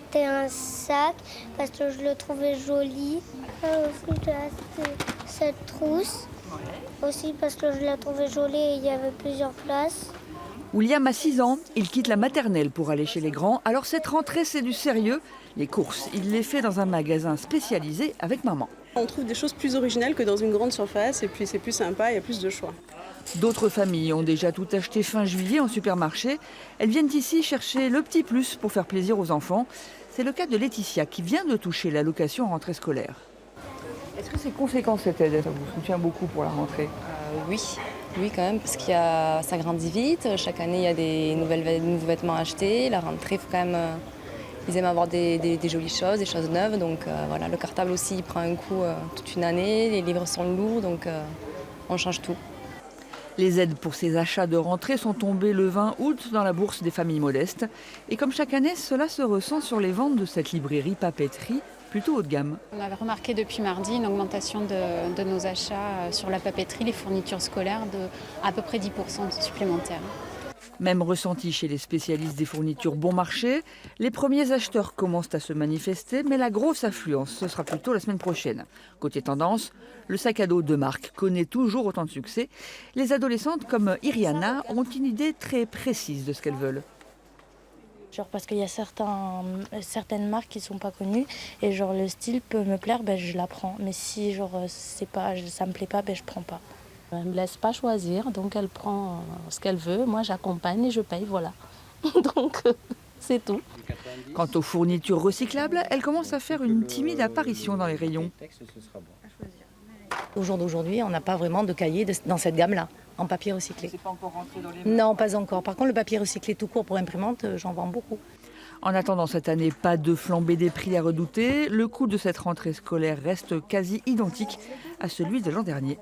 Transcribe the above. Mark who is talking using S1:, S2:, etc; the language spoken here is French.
S1: acheté un sac parce que je le trouvais joli. Aussi, j'ai acheté cette trousse aussi parce que je la trouvais jolie et il y avait plusieurs places.
S2: William a 6 ans, il quitte la maternelle pour aller chez les grands. Alors cette rentrée, c'est du sérieux. Les courses, il les fait dans un magasin spécialisé avec maman.
S3: On trouve des choses plus originales que dans une grande surface et puis c'est plus sympa, il y a plus de choix.
S2: D'autres familles ont déjà tout acheté fin juillet en supermarché. Elles viennent ici chercher le petit plus pour faire plaisir aux enfants. C'est le cas de Laetitia qui vient de toucher l'allocation rentrée scolaire. Est-ce que c'est conséquent cette aide? Ça vous soutient beaucoup pour la rentrée?
S4: Oui, oui quand même, parce ça grandit vite. Chaque année, il y a des nouveaux vêtements achetés. La rentrée, faut quand même, ils aiment avoir des jolies choses, des choses neuves. Donc voilà, le cartable aussi, il prend un coup toute une année. Les livres sont lourds, donc on change tout.
S2: Les aides pour ces achats de rentrée sont tombées le 20 août dans la bourse des familles modestes. Et comme chaque année, cela se ressent sur les ventes de cette librairie papeterie plutôt haut de gamme.
S5: On avait remarqué depuis mardi une augmentation de nos achats sur la papeterie, les fournitures scolaires, de à peu près 10% supplémentaires.
S2: Même ressenti chez les spécialistes des fournitures bon marché. Les premiers acheteurs commencent à se manifester, mais la grosse affluence, ce sera plutôt la semaine prochaine. Côté tendance, le sac à dos de marque connaît toujours autant de succès. Les adolescentes comme Iriana ont une idée très précise de ce qu'elles veulent.
S6: Genre parce qu'il y a certaines marques qui sont pas connues et genre le style peut me plaire, ben je la prends. Mais si genre ça me plaît pas, ben je prends pas.
S7: Elle ne me laisse pas choisir, donc elle prend ce qu'elle veut. Moi, j'accompagne et je paye, voilà. Donc, c'est tout.
S2: Quant aux fournitures recyclables, elles commencent à faire une timide apparition dans les rayons.
S8: Au jour d'aujourd'hui, on n'a pas vraiment de cahier dans cette gamme-là, en papier recyclé.
S2: C'est pas encore rentré dans les...
S8: Non, pas encore. Par contre, le papier recyclé tout court pour imprimante, j'en vends beaucoup.
S2: En attendant cette année, pas de flambée des prix à redouter. Le coût de cette rentrée scolaire reste quasi identique à celui de l'an dernier.